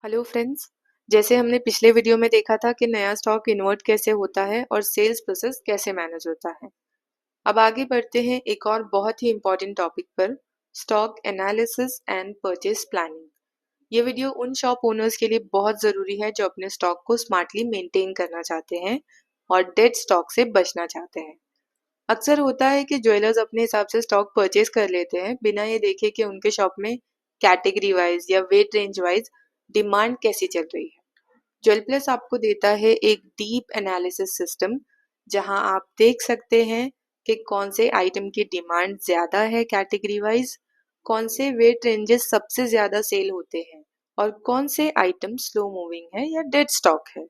Hello friends. जैसे हमने पिछले वीडियो में देखा था कि नया स्टॉक इन्वर्ट कैसे होता है और सेल्स प्रोसेस कैसे मैनेज होता है। अब आगे बढ़ते हैं एक और बहुत ही इम्पोर्टेंट टॉपिक पर, stock analysis and purchase planning. ये वीडियो उन शॉप ओनर्स के लिए बहुत ज़रूरी है जो अपने स्टॉक को स्मार्टली मेंटेन करना चाहते हैं और डेड स्टॉक से बचना चाहते हैं। अक्सर होता है कि ज्वेलर्स अपने हिसाब से स्टॉक परचेज कर लेते हैं बिना ये देखे कि उनके शॉप में कैटेगरी वाइज या वेट रेंज वाइज डिमांड कैसी चल रही है। ज्वेल प्लस आपको देता है एक डीप एनालिसिस सिस्टम जहां आप देख सकते हैं कि कौन से आइटम की डिमांड ज़्यादा है कैटेगरी वाइज, कौन से वेट रेंजेस सबसे ज़्यादा सेल होते हैं और कौन से आइटम स्लो मूविंग है या डेड स्टॉक है।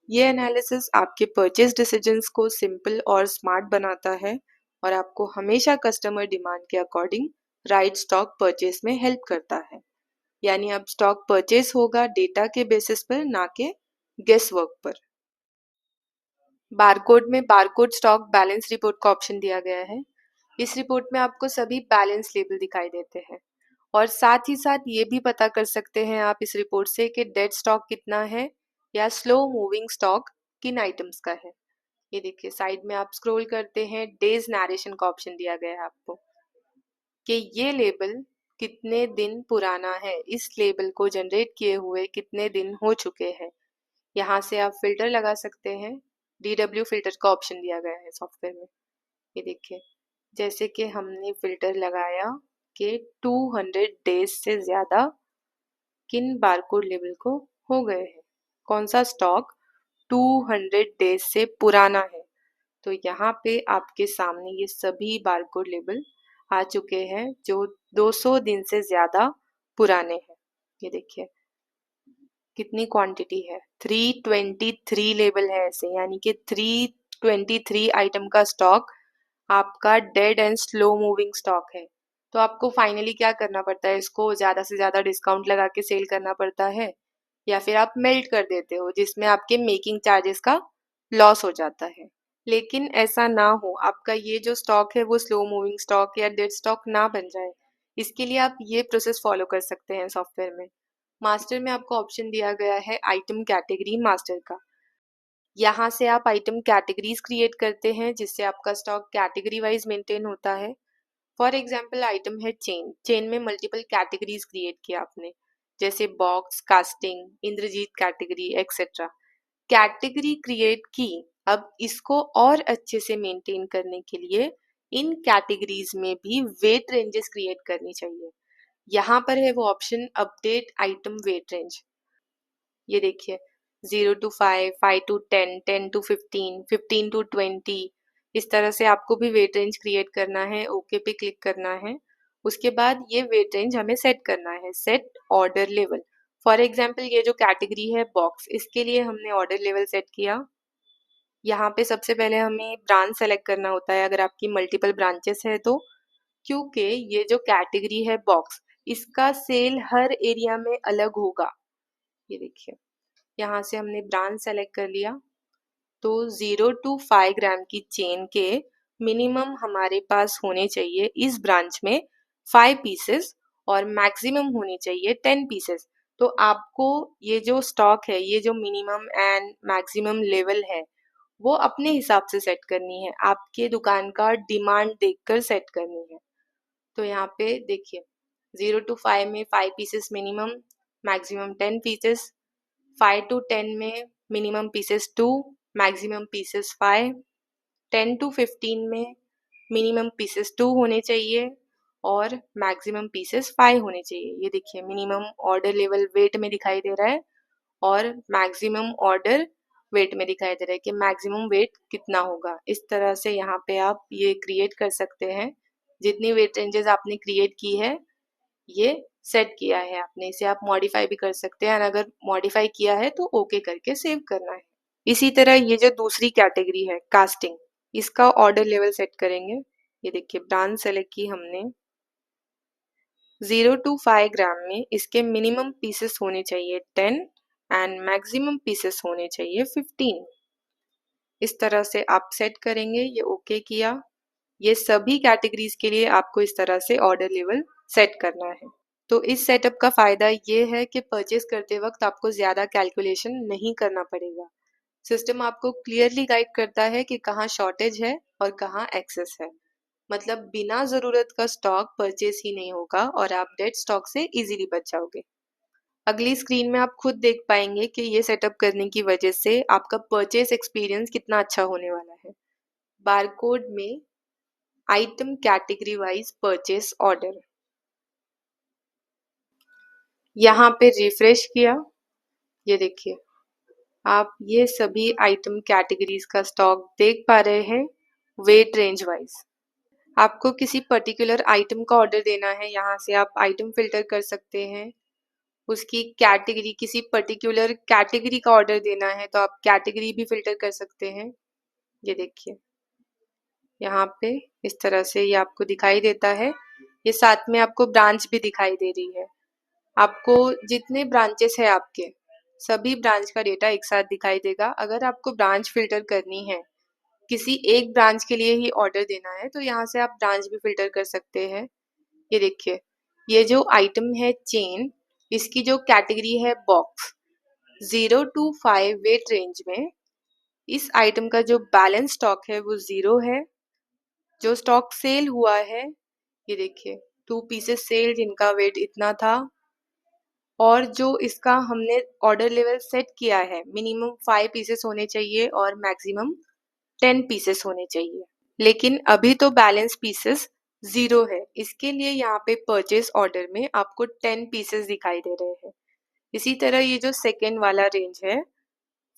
ये एनालिसिस आपके परचेज डिसीजंस को सिंपल और स्मार्ट बनाता है और आपको हमेशा कस्टमर डिमांड के अकॉर्डिंग राइट स्टॉक परचेज में हेल्प करता है। यानी अब स्टॉक परचेज होगा डेटा के बेसिस पर, ना कि गेस वर्क पर। बारकोड में बारकोड स्टॉक बैलेंस रिपोर्ट का ऑप्शन दिया गया है। इस रिपोर्ट में आपको सभी बैलेंस लेबल दिखाई देते हैं और साथ ही साथ ये भी पता कर सकते हैं आप इस रिपोर्ट से कि डेड स्टॉक कितना है या स्लो मूविंग स्टॉक किन आइटम्स का है। ये देखिए साइड में आप स्क्रॉल करते हैं, डेज नरेशन का ऑप्शन दिया गया है आपको कि ये लेबल कितने दिन पुराना है, इस लेबल को जनरेट किए हुए कितने दिन हो चुके हैं। यहाँ से आप फिल्टर लगा सकते हैं। DW फिल्टर का ऑप्शन दिया गया है सॉफ्टवेयर में। ये देखिए जैसे कि हमने फिल्टर लगाया कि 200 डेज से ज़्यादा किन बारकोड लेबल को हो गए हैं, कौन सा स्टॉक 200 डेज से पुराना है। तो यहाँ पे आपके सामने ये सभी बारकोड लेबल आ चुके हैं जो 200 दिन से ज़्यादा पुराने हैं। ये देखिए कितनी क्वांटिटी है, 323 लेबल है ऐसे, यानी कि 323 आइटम का स्टॉक आपका dead and slow moving stock है। तो आपको फाइनली क्या करना पड़ता है, इसको ज़्यादा से ज़्यादा डिस्काउंट लगा के सेल करना पड़ता है या फिर आप मेल्ट कर देते हो जिसमें आपके मेकिंग चार्जेस का लॉस हो जाता है। लेकिन ऐसा ना हो, आपका ये जो स्टॉक है वो स्लो मूविंग स्टॉक या डेड स्टॉक ना बन जाए, इसके लिए आप ये प्रोसेस फॉलो कर सकते हैं सॉफ्टवेयर में। मास्टर में आपको ऑप्शन दिया गया है आइटम कैटेगरी मास्टर का। यहाँ से आप आइटम कैटेगरीज क्रिएट करते हैं जिससे आपका स्टॉक कैटेगरी वाइज मेंटेन होता है। फॉर एग्जाम्पल आइटम है चेन, चेन में मल्टीपल कैटेगरीज क्रिएट किया आपने, जैसे box, casting, Indrajit category etcetera. Category create की, अब इसको और अच्छे से मेंटेन करने के लिए इन कैटेगरीज में भी वेट रेंजेस क्रिएट करनी चाहिए। यहाँ पर है वो option update item weight range. ये देखिए 0 to 5, 5 to 10, 10 to 15, 15 to 20, इस तरह से आपको भी वेट रेंज क्रिएट करना है। ओके पे क्लिक करना है। उसके बाद ये वेट रेंज हमें सेट करना है, set order level. For example ये जो कैटेगरी है बॉक्स, इसके लिए हमने ऑर्डर लेवल सेट किया। यहाँ पे सबसे पहले हमें ब्रांच सेलेक्ट करना होता है अगर आपकी मल्टीपल ब्रांचेस है तो, क्योंकि ये जो कैटेगरी है बॉक्स, इसका सेल हर एरिया में अलग होगा। ये देखिए यहाँ से हमने ब्रांच सेलेक्ट कर लिया। तो 0 to 5 ग्राम की चेन के मिनिमम हमारे पास होने चाहिए इस ब्रांच में 5 पीसेस और मैक्सिमम होने चाहिए 10 पीसेस। तो आपको ये जो स्टॉक है, ये जो मिनिमम एंड मैक्सिमम लेवल है, वो अपने हिसाब से सेट करनी है, आपके दुकान का डिमांड देखकर सेट करनी है। तो यहाँ पे देखिए 0 to 5 में 5 pieces minimum, maximum 10 pieces. 5 to 10 में minimum pieces 2, maximum pieces 5। 10 to 15 में मिनिमम पीसेस 2 होने चाहिए और मैक्सिमम पीसेस 5 होने चाहिए। ये देखिए मिनिमम ऑर्डर लेवल वेट में दिखाई दे रहा है और मैक्सिमम ऑर्डर वेट में दिखाई दे रहा है कि मैक्सिमम वेट कितना होगा। इस तरह से यहाँ पे आप ये क्रिएट कर सकते हैं। जितनी वेट रेंजेस आपने क्रिएट की है, ये सेट किया है आपने, इसे आप मॉडिफाई भी कर सकते हैं और अगर मॉडिफाई किया है तो ओके करके सेव करना है। इसी तरह ये जो दूसरी कैटेगरी है कास्टिंग, इसका ऑर्डर लेवल सेट करेंगे। ये देखिए ब्रांच सेलेक्ट की हमने। 0 to 5 ग्राम में इसके मिनिमम पीसेस होने चाहिए 10 एंड मैक्सिमम पीसेस होने चाहिए 15। इस तरह से आप सेट करेंगे। ये ओके किया। ये सभी कैटेगरीज के लिए आपको इस तरह से ऑर्डर लेवल सेट करना है। तो इस सेटअप का फ़ायदा ये है कि परचेज़ करते वक़्त आपको ज़्यादा कैलकुलेशन नहीं करना पड़ेगा। सिस्टम आपको क्लियरली गाइड करता है कि कहाँ शॉर्टेज है और कहाँ एक्सेस है। मतलब बिना ज़रूरत का स्टॉक परचेज़ ही नहीं होगा और आप डेड स्टॉक से इज़िली बच जाओगे। अगली स्क्रीन में आप खुद देख पाएंगे कि ये सेटअप करने की वजह से आपका परचेज़ एक्सपीरियंस कितना अच्छा होने वाला है। बारकोड में item category wise purchase order, यहाँ पे रिफ्रेश किया, ये देखिए आप ये सभी आइटम कैटेगरीज का स्टॉक देख पा रहे हैं वेट रेंज वाइज। आपको किसी पर्टिकुलर आइटम का ऑर्डर देना है, यहाँ से आप आइटम फिल्टर कर सकते हैं। उसकी कैटेगरी, किसी पर्टिकुलर कैटेगरी का ऑर्डर देना है तो आप कैटेगरी भी फिल्टर कर सकते हैं। ये देखिए यहाँ पे इस तरह से ये आपको दिखाई देता है। ये साथ में आपको ब्रांच भी दिखाई दे रही है। आपको जितने ब्रांचेस है आपके सभी ब्रांच का डेटा एक साथ दिखाई देगा। अगर आपको ब्रांच फिल्टर करनी है, किसी एक ब्रांच के लिए ही ऑर्डर देना है, तो यहाँ से आप ब्रांच भी फिल्टर कर सकते हैं। ये देखिए ये जो आइटम है चेन, इसकी जो कैटेगरी है बॉक्स, 0 to 5 वेट रेंज में इस आइटम का जो बैलेंस स्टॉक है वो 0 है। जो स्टॉक सेल हुआ है, ये देखिए 2 पीसेस सेल जिनका वेट इतना था, और जो इसका हमने ऑर्डर लेवल सेट किया है मिनिमम 5 पीसेस होने चाहिए और मैक्सिमम 10 पीसेस होने चाहिए। लेकिन अभी तो बैलेंस पीसेस 0 है, इसके लिए यहाँ पे परचेज ऑर्डर में आपको 10 पीसेस दिखाई दे रहे हैं। इसी तरह ये जो सेकेंड वाला रेंज है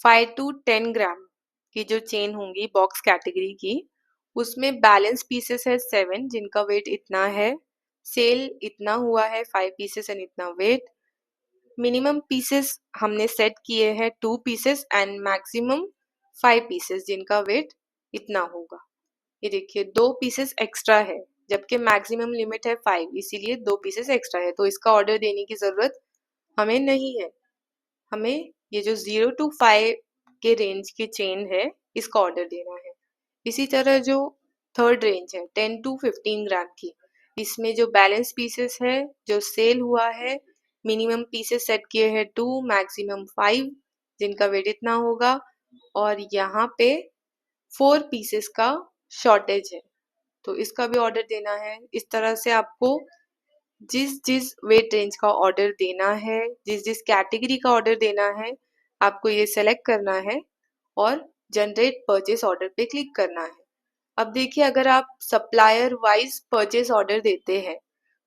5 to 10 ग्राम की जो चेन होंगी बॉक्स कैटेगरी की, उसमें बैलेंस पीसेस है 7 जिनका वेट इतना है, सेल इतना हुआ है 5 पीसेस एंड इतना वेट। मिनिमम पीसेस हमने सेट किए हैं 2 पीसेस एंड मैक्सिमम 5 पीसेस जिनका वेट इतना होगा। ये देखिए 2 पीसेस एक्स्ट्रा है जबकि मैक्सिमम लिमिट है 5, इसीलिए 2 पीसेस एक्स्ट्रा है, तो इसका ऑर्डर देने की ज़रूरत हमें नहीं है। हमें ये जो 0 to 5 के रेंज की चेन है इसका ऑर्डर देना है। इसी तरह जो थर्ड रेंज है 10 to 15 ग्राम की, इसमें जो बैलेंस पीसेस है, जो सेल हुआ है, मिनिमम पीसेस सेट किए हैं 2, मैक्सिमम 5 जिनका वेट इतना होगा, और यहाँ पे 4 पीसेस का शॉर्टेज है तो इसका भी ऑर्डर देना है। इस तरह से आपको जिस जिस वेट रेंज का ऑर्डर देना है, जिस जिस कैटेगरी का ऑर्डर देना है, आपको ये सेलेक्ट करना है और जनरेट परचेस ऑर्डर पे क्लिक करना है। अब देखिए अगर आप सप्लायर वाइज परचेस ऑर्डर देते हैं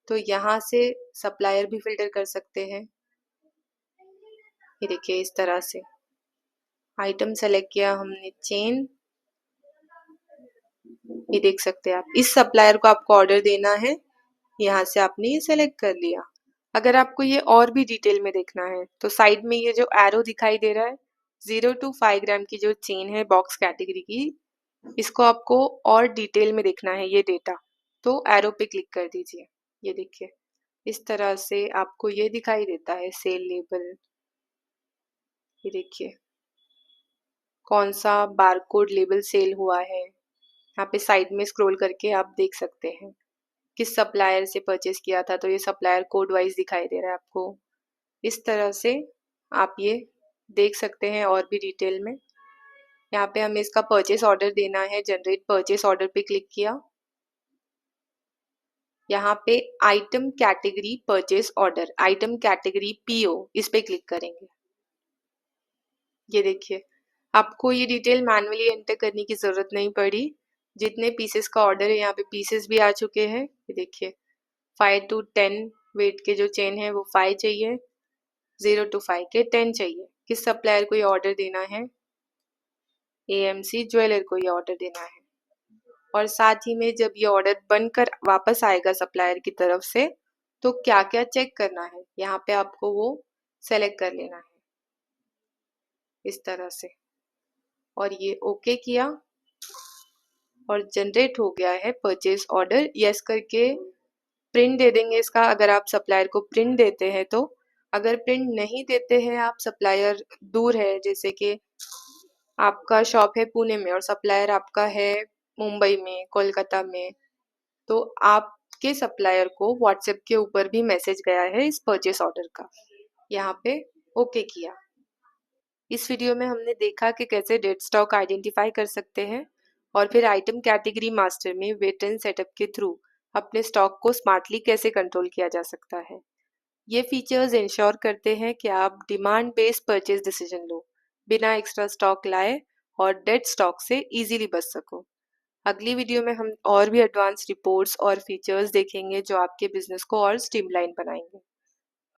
तो यहाँ से सप्लायर भी फिल्टर कर सकते हैं। ये देखिए इस तरह से आइटम सेलेक्ट किया हमने चेन, ये देख सकते हैं आप इस सप्लायर को आपको ऑर्डर देना है, यहाँ से आपने ये सेलेक्ट कर लिया। अगर आपको ये और भी डिटेल में देखना है तो साइड में ये जो एरो दिखाई दे रहा है 0 to 5 ग्राम की जो चेन है बॉक्स कैटेगरी की, इसको आपको और डिटेल में देखना है ये डेटा, तो एरो पे क्लिक कर दीजिए। ये देखिए इस तरह से आपको ये दिखाई देता है सेल लेबल। ये देखिए कौन सा बारकोड लेबल सेल हुआ है, यहाँ पे साइड में स्क्रॉल करके आप देख सकते हैं किस सप्लायर से परचेस किया था, तो ये सप्लायर कोड वाइज दिखाई दे रहा है आपको। इस तरह से आप ये देख सकते हैं और भी डिटेल में। यहाँ पे हमें इसका परचेस ऑर्डर देना है, जनरेट परचेस ऑर्डर पे क्लिक किया। यहाँ पे item category purchase order, item category PO, इस पे क्लिक करेंगे। ये देखिए आपको ये डिटेल मैन्युअली एंटर करने की जरूरत नहीं पड़ी, जितने पीसेस का ऑर्डर है यहाँ पे पीसेस भी आ चुके हैं। ये देखिए 5 to 10 वेट के जो चेन है वो 5 चाहिए, 0 to 5 के 10 चाहिए। किस सप्लायर को ये ऑर्डर देना है, एएमसी ज्वेलर को ये ऑर्डर देना है। और साथ ही में जब ये ऑर्डर बनकर वापस आएगा सप्लायर की तरफ से तो क्या क्या चेक करना है, यहाँ पे आपको वो सेलेक्ट कर लेना है इस तरह से। और ये ओके किया और जनरेट हो गया है परचेज ऑर्डर। यस करके प्रिंट दे देंगे इसका, अगर आप सप्लायर को प्रिंट देते हैं तो। अगर प्रिंट नहीं देते हैं आप, सप्लायर दूर है, जैसे कि आपका शॉप है पुणे में और सप्लायर आपका है मुंबई में, कोलकाता में, तो आप आपके सप्लायर को व्हाट्सएप के ऊपर भी मैसेज गया है इस परचेस ऑर्डर का। यहाँ पे ओके किया। इस वीडियो में हमने देखा कि कैसे डेड स्टॉक आइडेंटिफाई कर सकते हैं और फिर आइटम कैटेगरी मास्टर में वेट एंड सेटअप के थ्रू अपने स्टॉक को स्मार्टली कैसे कंट्रोल किया जा सकता है। ये फीचर्स इंश्योर करते हैं कि आप डिमांड बेस्ड परचेज डिसीजन लो, बिना एक्स्ट्रा स्टॉक लाए और डेड स्टॉक से इजीली बच सको। अगली वीडियो में हम और भी एडवांस रिपोर्ट्स और फीचर्स देखेंगे जो आपके बिजनेस को और स्ट्रीमलाइन बनाएंगे।